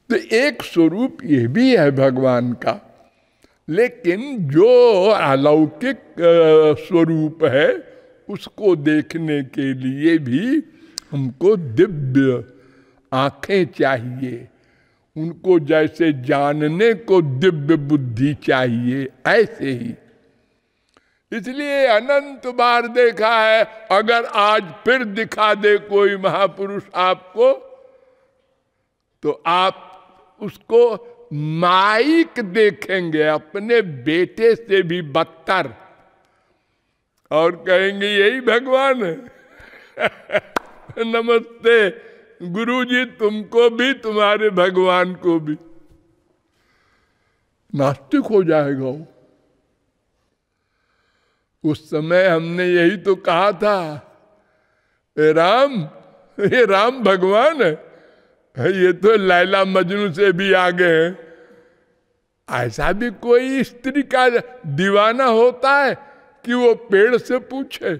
तो एक स्वरूप ये भी है भगवान का, लेकिन जो अलौकिक स्वरूप है उसको देखने के लिए भी हमको दिव्य आंखें चाहिए, उनको जैसे जानने को दिव्य बुद्धि चाहिए, ऐसे ही। इसलिए अनंत बार देखा है, अगर आज फिर दिखा दे कोई महापुरुष आपको, तो आप उसको माइक देखेंगे, अपने बेटे से भी बदतर, और कहेंगे यही भगवान है। नमस्ते गुरुजी, तुमको भी तुम्हारे भगवान को भी। नास्तिक हो जाएगा वो। उस समय हमने यही तो कहा था, ये राम भगवान है, ये तो लैला मजनू से भी आगे है। ऐसा भी कोई स्त्री का दीवाना होता है कि वो पेड़ से पूछे,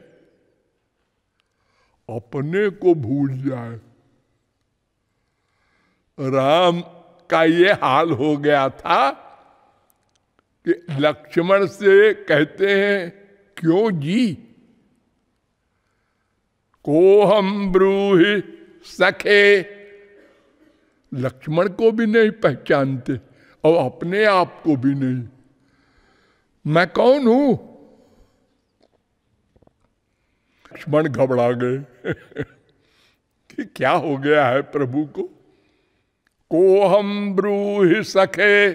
अपने को भूल जाए। राम का ये हाल हो गया था कि लक्ष्मण से कहते हैं, क्यों जी? को हम ब्रूहि सखे, लक्ष्मण को भी नहीं पहचानते और अपने आप को भी नहीं। मैं कौन हूं? लक्ष्मण घबरा गए कि क्या हो गया है प्रभु को। को हम ब्रूहि सखे,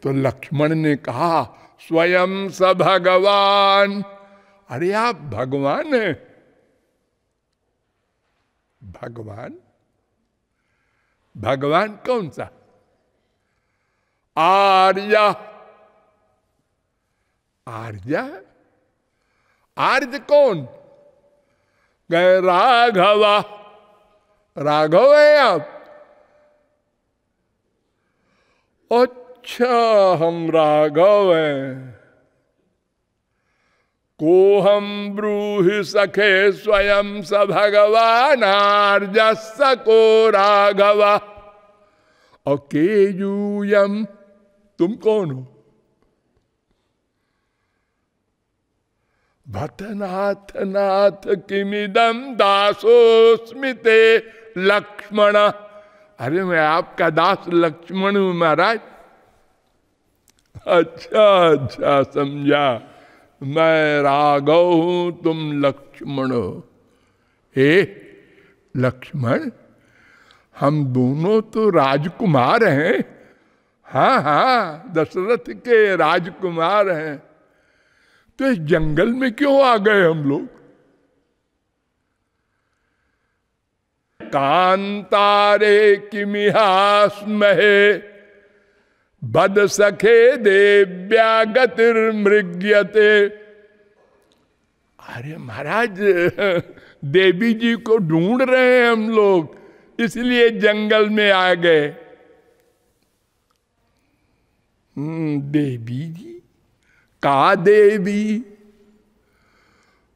तो लक्ष्मण ने कहा, स्वयं स भगवान। अरे आप भगवान हैं। भगवान? भगवान कौन सा? आर्य। आर्य? आर्य कौन? गए राघवा। राघव है आप? अच्छा, हम राघव हैं। को हम ब्रूहि सखे स्वयं स भगवान आर्यस को राघवा। और केयूयम, तुम कौन हो? भटनाथ नाथ किमिदम दासोस्मिते लक्ष्मण। अरे मैं आपका दास लक्ष्मण हूं महाराज। अच्छा समझा, मैं राघव हूं, तुम लक्ष्मण हो। हे लक्ष्मण, हम दोनों तो राजकुमार हैं। हाँ, दशरथ के राजकुमार हैं। तो इस जंगल में क्यों आ गए हम लोग? कांतारे किमिहास्महे बद सखे देव्या गतिर्मृग्यते। अरे महाराज, देवी जी को ढूंढ रहे हैं हम लोग, इसलिए जंगल में आ गए। देवी जी? का देवी?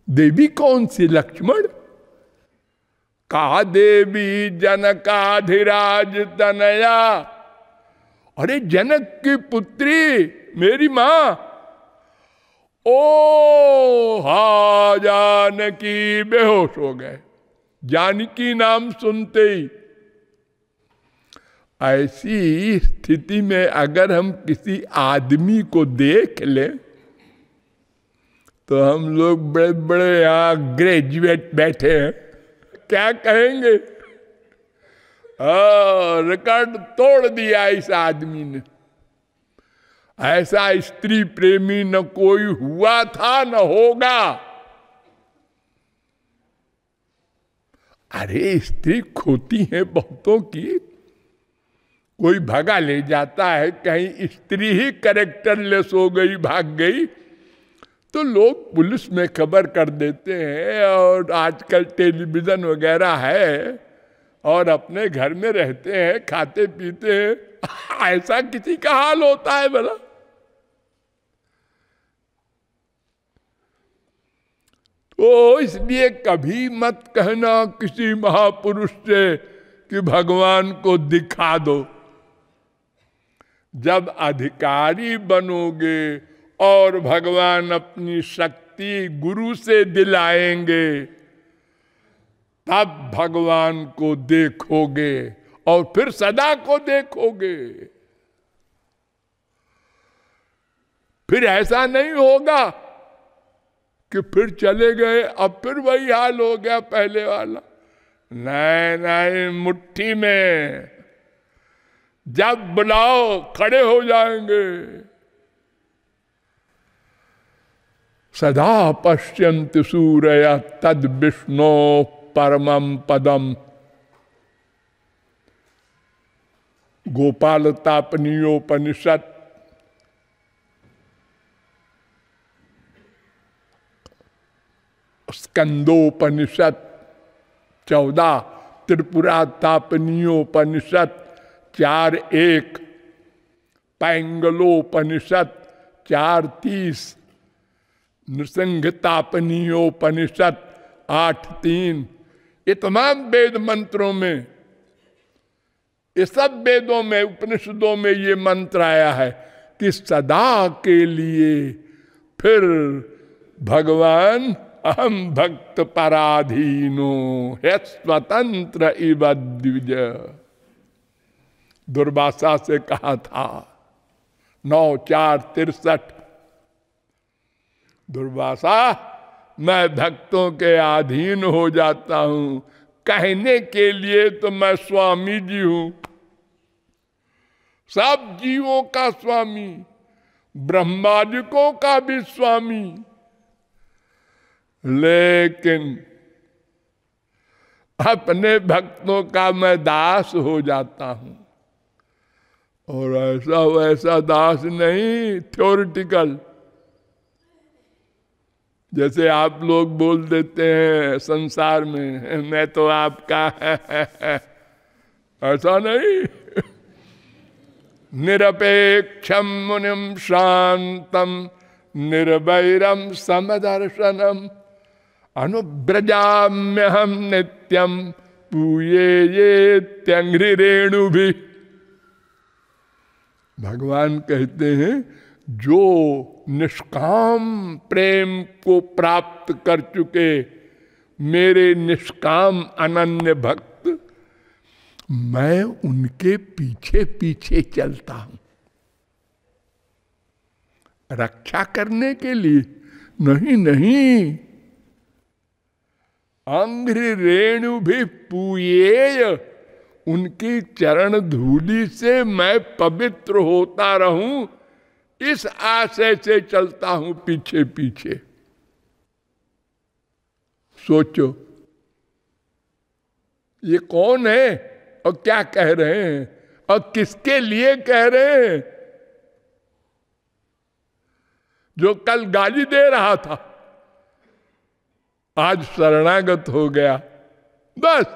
देवी कौन सी लक्ष्मण? का देवी जनकाधिराज तनया। अरे जनक की पुत्री, मेरी मां। ओ हा, जानकी। बेहोश हो गए जानकी नाम सुनते ही। ऐसी स्थिति में अगर हम किसी आदमी को देख लें तो हम लोग बड़े बड़े यहां ग्रेजुएट बैठे हैं, क्या कहेंगे? रिकॉर्ड तोड़ दिया इस आदमी ने। ऐसा स्त्री प्रेमी न कोई हुआ था न होगा। अरे स्त्री खोती है बहुतों की, कोई भगा ले जाता है, कहीं स्त्री ही कैरेक्टरलेस हो गई, भाग गई, तो लोग पुलिस में खबर कर देते हैं। और आजकल टेलीविजन वगैरह है और अपने घर में रहते हैं, खाते पीते हैं। ऐसा किसी का हाल होता है भला? तो इसलिए कभी मत कहना किसी महापुरुष से कि भगवान को दिखा दो। जब अधिकारी बनोगे और भगवान अपनी शक्ति गुरु से दिलाएंगे, तब भगवान को देखोगे और फिर सदा को देखोगे। फिर ऐसा नहीं होगा कि फिर चले गए, अब फिर वही हाल हो गया पहले वाला। नहीं नहीं, मुट्ठी में जब बुलाओ खड़े हो जाएंगे। सदा पश्यन्ति सूरय तद विष्णु परमं पदम। गोपालतापनीयोपनिषद स्कंदोपनिषद 14, त्रिपुरा तापनीयोपनिषद 4:1, पैंगलोपनिषद 4:30, नृसिंहतापनीयोपनिषद 8:3। ये तमाम वेद मंत्रों में, ये सब वेदों में, उपनिषदों में ये मंत्र आया है कि सदा के लिए फिर भगवान अहम भक्त पराधीनो है स्वतंत्र इव द्विज। दुर्वासा से कहा था 9:4-63। दुर्वासा, मैं भक्तों के अधीन हो जाता हूं, कहने के लिए तो मैं स्वामी जी हूं, सब जीवों का स्वामी, ब्रह्मादिकों का भी स्वामी, लेकिन अपने भक्तों का मैं दास हो जाता हूं। और ऐसा वैसा दास नहीं, थ्योरिटिकल। जैसे आप लोग बोल देते हैं संसार में, मैं तो आपका ऐसा नहीं। निरपेक्षम मुनिम शांतम निर्वैरम समदर्शनम अनुब्रजाम्यहम नित्यम पूये ये त्यंघ्रि रेणु भी। भगवान कहते हैं जो निष्काम प्रेम को प्राप्त कर चुके मेरे निष्काम अनन्य भक्त, मैं उनके पीछे पीछे चलता हूं, रक्षा करने के लिए नहीं। नहीं, अंघ्रि रेणु भी पूयेय, उनकी चरण धूलि से मैं पवित्र होता रहूं, इस आशय से चलता हूं पीछे पीछे। सोचो ये कौन है और क्या कह रहे हैं और किसके लिए कह रहे हैं? जो कल गाली दे रहा था आज शरणागत हो गया, बस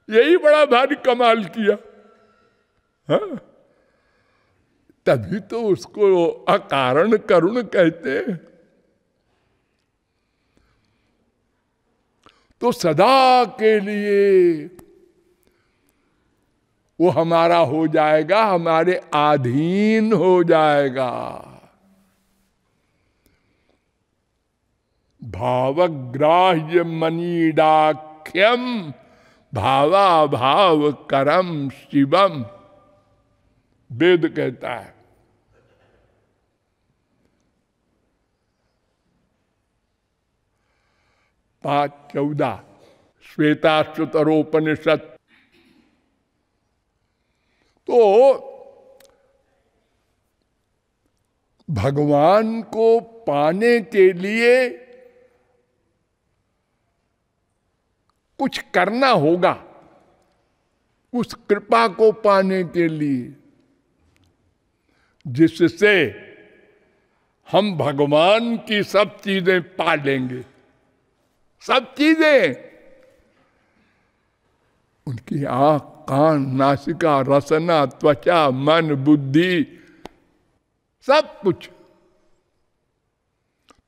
यही बड़ा भारी कमाल किया। हाँ? तभी तो उसको अकारण करुण कहते हैं। तो सदा के लिए वो हमारा हो जाएगा, हमारे अधीन हो जाएगा। भावग्राह्य मनीडाख्यम भावा भाव करम शिवम, वेद कहता है। 5:14 श्वेताश्वतरोपनिषद। तो भगवान को पाने के लिए कुछ करना होगा, उस कृपा को पाने के लिए, जिससे हम भगवान की सब चीजें पा लेंगे। सब चीजें, उनकी आंख, कान, नासिका, रसना, त्वचा, मन, बुद्धि, सब कुछ।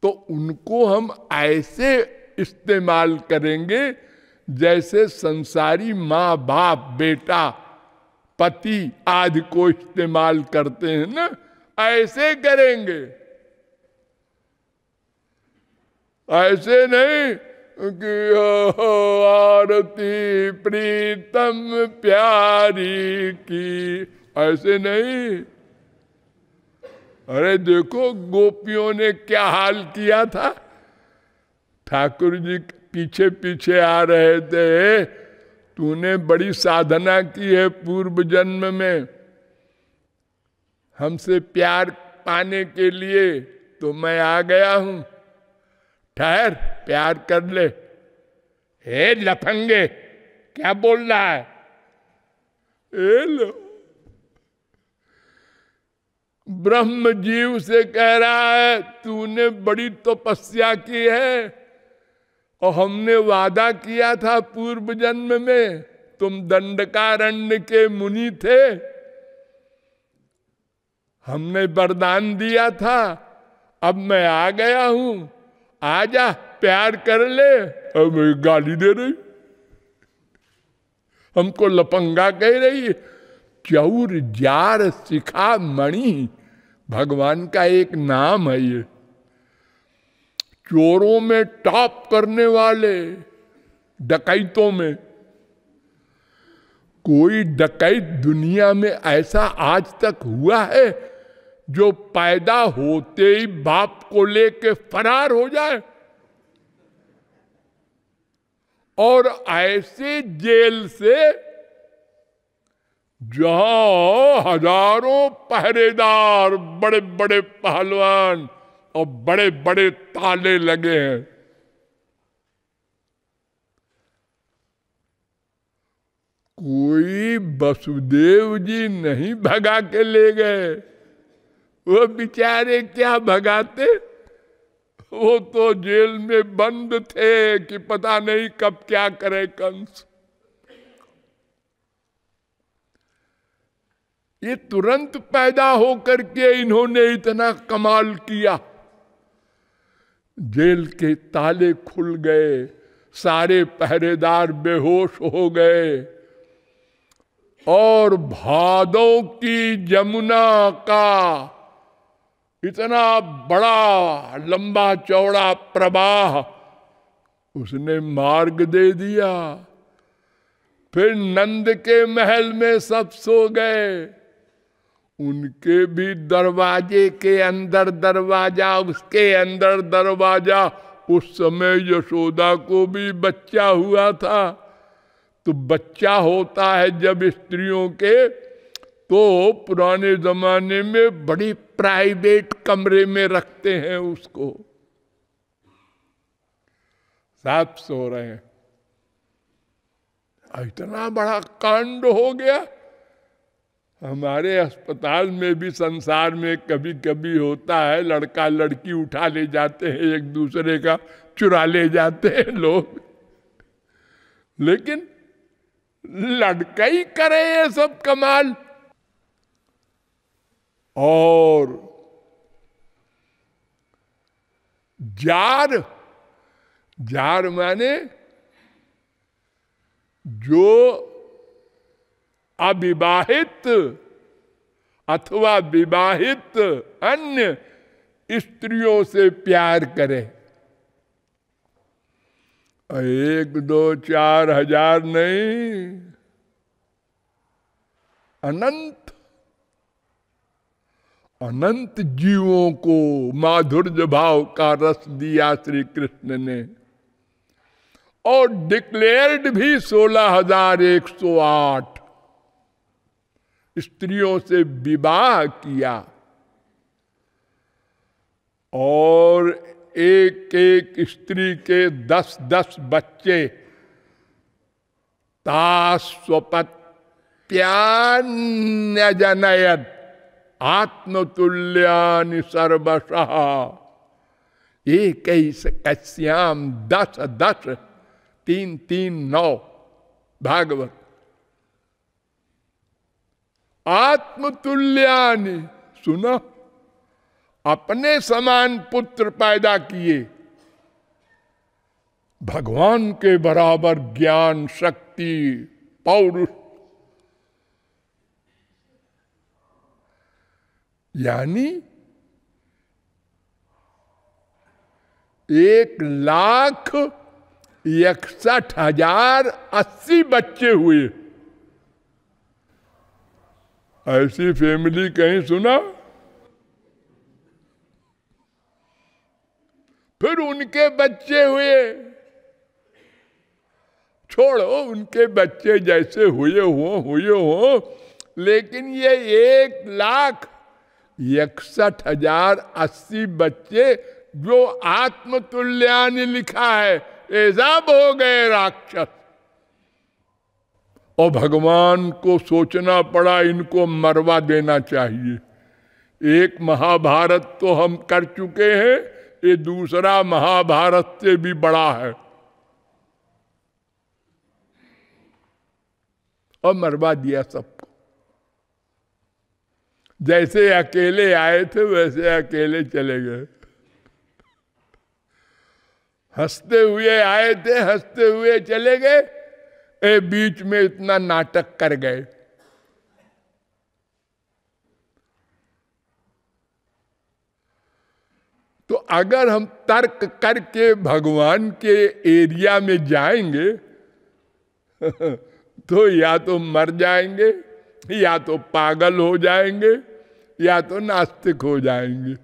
तो उनको हम ऐसे इस्तेमाल करेंगे जैसे संसारी माँ बाप बेटा पति आदि को इस्तेमाल करते हैं ना, ऐसे करेंगे। ऐसे नहीं कि आरती प्रीतम प्यारी की, ऐसे नहीं। अरे देखो गोपियों ने क्या हाल किया था। ठाकुर जी पीछे पीछे आ रहे थे, तूने बड़ी साधना की है पूर्व जन्म में हमसे प्यार पाने के लिए, तो मैं आ गया हूं, ठहर प्यार कर ले। हे लफंगे, क्या बोल रहा है? ए लो, ब्रह्म जीव से कह रहा है तूने बड़ी तपस्या की है, और हमने वादा किया था पूर्व जन्म में, तुम दंडकारण्य के मुनि थे, हमने वरदान दिया था, अब मैं आ गया हूं, आजा प्यार कर ले। अब गाली दे रही, हमको लफंगा कह रही है। चौर जार शिखा मणि भगवान का एक नाम है ये। चोरों में टॉप करने वाले, डकैतों में, कोई डकैत दुनिया में ऐसा आज तक हुआ है जो पैदा होते ही बाप को लेके फरार हो जाए? और ऐसे जेल से जहां हजारों पहरेदार, बड़े बड़े पहलवान और बड़े बड़े ताले लगे हैं, कोई वसुदेव जी नहीं भगा के ले गए। वो बेचारे क्या भगाते, वो तो जेल में बंद थे कि पता नहीं कब क्या करे कंस। ये तुरंत पैदा होकर के इन्होंने इतना कमाल किया। जेल के ताले खुल गए, सारे पहरेदार बेहोश हो गए, और भादों की जमुना का इतना बड़ा लंबा चौड़ा प्रवाह उसने मार्ग दे दिया। फिर नंद के महल में सब सो गए, उनके भी दरवाजे के अंदर दरवाजा, उसके अंदर दरवाजा। उस समय यशोदा को भी बच्चा हुआ था। तो बच्चा होता है जब स्त्रियों के, तो पुराने जमाने में बड़ी प्राइवेट कमरे में रखते हैं उसको। साथ सो रहे हैं, इतना बड़ा कांड हो गया। हमारे अस्पताल में भी संसार में कभी कभी होता है, लड़का लड़की उठा ले जाते हैं, एक दूसरे का चुरा ले जाते हैं लोग, लेकिन लड़का ही करे ये सब कमाल। और जार, जार माने जो अविवाहित अथवा विवाहित अन्य स्त्रियों से प्यार करे। 1, 2, 4 हजार नहीं, अनंत अनंत जीवों को माधुर्य भाव का रस दिया श्री कृष्ण ने। और डिक्लेयर्ड भी 16,108 स्त्रियों से विवाह किया, और एक एक स्त्री के 10-10 बच्चे। तास्वपत्यान्यजनयत् आत्मतुल्यानि सर्वशः एकैकस्याम 10-10 3-3-9 भागवत। आत्मतुल्यानि, सुना, अपने समान पुत्र पैदा किए, भगवान के बराबर ज्ञान, शक्ति, पौरुष, यानी 1,61,080 बच्चे हुए। ऐसी फैमिली कहीं सुना? फिर उनके बच्चे हुए, छोड़ो उनके बच्चे जैसे हुए हो, लेकिन ये 1,61,080 बच्चे जो आत्मतुल्यानि लिखा है, ये सब हो गए राक्षस। और भगवान को सोचना पड़ा इनको मरवा देना चाहिए। एक महाभारत तो हम कर चुके हैं, ये दूसरा महाभारत से भी बड़ा है, और मरवा दिया सबको। जैसे अकेले आए थे वैसे अकेले चले गए। हंसते हुए आए थे, हंसते हुए चले गए, बीच में इतना नाटक कर गए। तो अगर हम तर्क करके भगवान के एरिया में जाएंगे तो या तो मर जाएंगे, या तो पागल हो जाएंगे, या तो नास्तिक हो जाएंगे।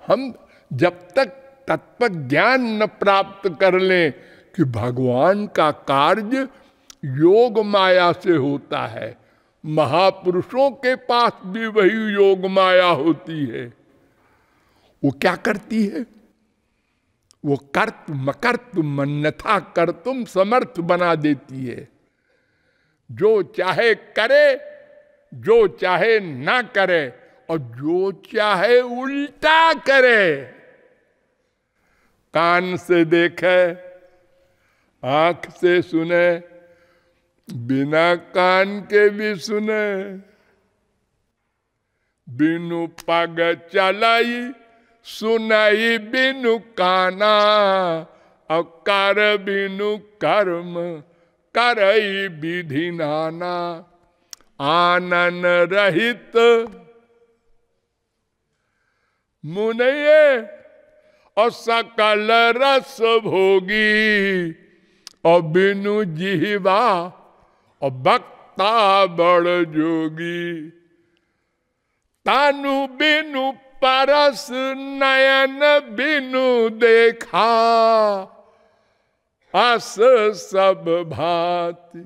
हम जब तक तत्व ज्ञान न प्राप्त कर लें कि भगवान का कार्य योग माया से होता है, महापुरुषों के पास भी वही योग माया होती है। वो क्या करती है? वो कर्तुम अकर्तुम अन्यथा कर्तुम समर्थ बना देती है। जो चाहे करे, जो चाहे ना करे, और जो चाहे उल्टा करे। कान से देखे, आंख से सुने, बिना कान के भी सुने, बिनु पग चलाई सुनाई बिनु काना, और कर बिनु कर्म करई विधि नाना। आनन रहित मुनये और सकल रस भोगी, और बिनु जिह्वा और बक्ता बड़ जोगी। तानु बिनु परस नयन बिनु देखा, अस सब भांति।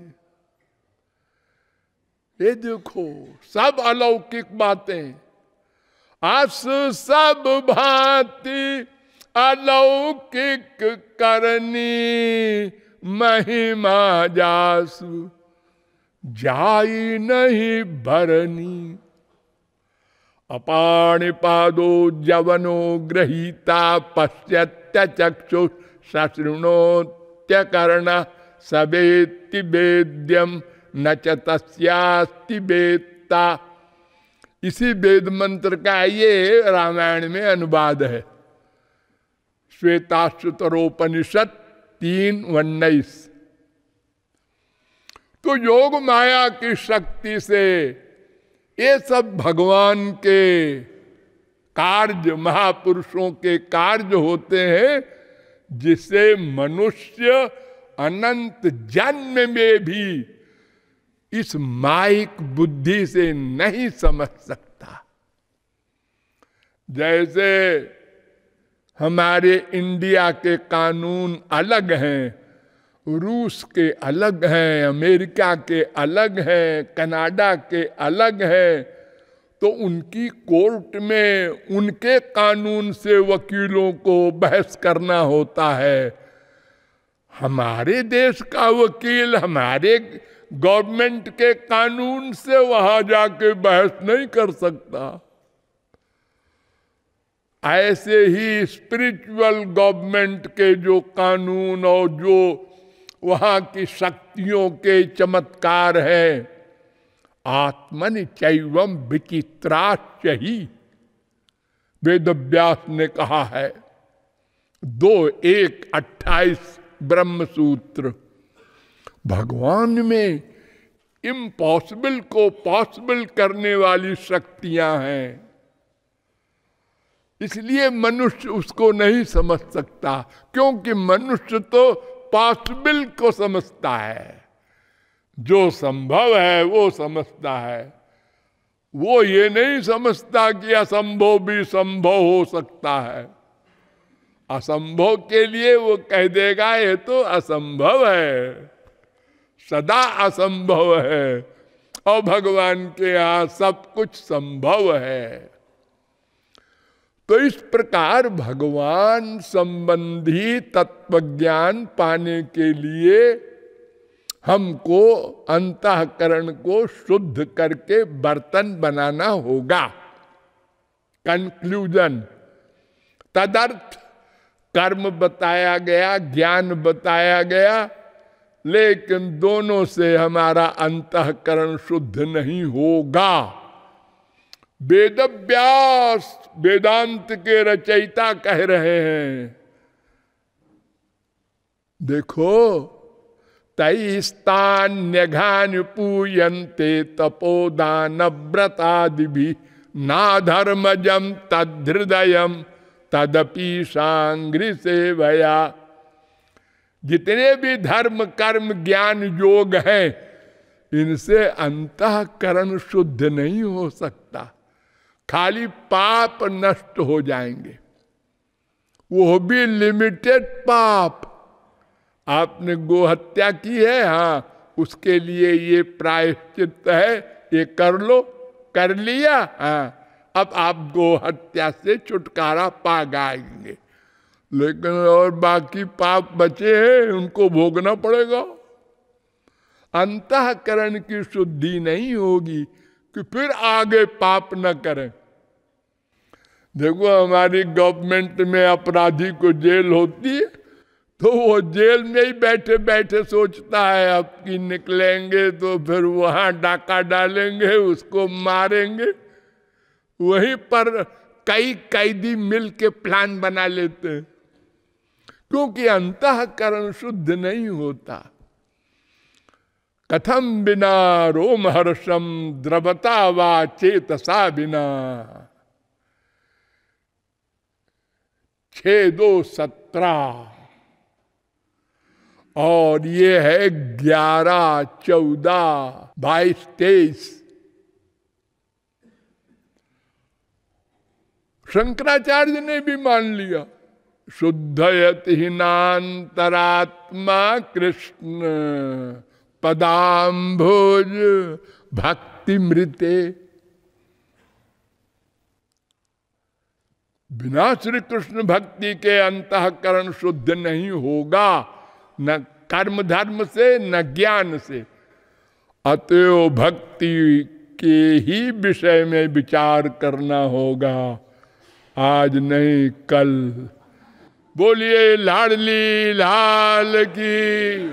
ये देखो सब अलौकिक बातें, अस सब भांति अलौकिक करनी, महिमा जासु जाई नहीं भरनी। अपाणिपादो जवनो गृहीता पश्यत्य चक्षु सशृणोत्य कर्ण, सवेत्ति वेद्यम न च तस्यास्ति वेत्ता। इसी वेद मंत्र का ये रामायण में अनुवाद है। श्वेताश्वतरोपनिषद 3:19। तो योग माया की शक्ति से ये सब भगवान के कार्य, महापुरुषों के कार्य होते हैं, जिसे मनुष्य अनंत जन्म में भी इस माइक बुद्धि से नहीं समझ सकता। जैसे हमारे इंडिया के कानून अलग हैं, रूस के अलग हैं, अमेरिका के अलग हैं, कनाडा के अलग हैं, तो उनकी कोर्ट में उनके कानून से वकीलों को बहस करना होता है। हमारे देश का वकील हमारे गवर्नमेंट के कानून से वहां जाके बहस नहीं कर सकता। ऐसे ही स्पिरिचुअल गवर्नमेंट के जो कानून और जो वहां की शक्तियों के चमत्कार है, आत्मनि चैवम विचित्राश्च ही, वेदव्यास ने कहा है। 2:1:28 ब्रह्म सूत्र। भगवान में इम्पॉसिबल को पॉसिबल करने वाली शक्तियां हैं। इसलिए मनुष्य उसको नहीं समझ सकता, क्योंकि मनुष्य तो पॉसिबल को समझता है, जो संभव है वो समझता है। वो ये नहीं समझता कि असंभव भी संभव हो सकता है। असंभव के लिए वो कह देगा ये तो असंभव है, सदा असंभव है, और भगवान के यहां सब कुछ संभव है। तो इस प्रकार भगवान संबंधी तत्वज्ञान पाने के लिए हमको अंतःकरण को शुद्ध करके बर्तन बनाना होगा। कंक्लूजन, तदर्थ कर्म बताया गया, ज्ञान बताया गया, लेकिन दोनों से हमारा अंतःकरण शुद्ध नहीं होगा। वेदव्यास वेदांत के रचयिता कह रहे हैं, देखो, तैस्तान्यघान पूयन्ते तपोदान व्रतादि भी नाधर्मजम तद्धृदयम तदपि सांग्रि सेवया। जितने भी धर्म कर्म ज्ञान योग हैं, इनसे अंतःकरण शुद्ध नहीं हो सकता, खाली पाप नष्ट हो जाएंगे, वो भी लिमिटेड पाप। आपने गोहत्या की है, हाँ, उसके लिए ये प्रायश्चित है, ये कर लो, कर लिया, हाँ, अब आप गोहत्या से छुटकारा पा जाएंगे। लेकिन और बाकी पाप बचे हैं, उनको भोगना पड़ेगा। अंतःकरण की शुद्धि नहीं होगी कि फिर आगे पाप न करें। देखो, हमारी गवर्नमेंट में अपराधी को जेल होती है, तो वो जेल में ही बैठे बैठे सोचता है अब कि निकलेंगे तो फिर वहां डाका डालेंगे, उसको मारेंगे। वहीं पर कई कैदी मिल के प्लान बना लेते हैं, क्योंकि अंतःकरण शुद्ध नहीं होता। कथम बिना रोमहर्षम द्रवता वा चेतसा बिना, 6-2-17 और ये है 11-14-22-23। शंकराचार्य ने भी मान लिया, शुद्धयति हीनांतरात्मा कृष्ण पदाम्भोज भक्ति मृते। बिना श्री कृष्ण भक्ति के अंतःकरण शुद्ध नहीं होगा, न कर्म धर्म से न ज्ञान से। अतएव भक्ति के ही विषय में विचार करना होगा, आज नहीं कल। बोलिए लाडली लाल की।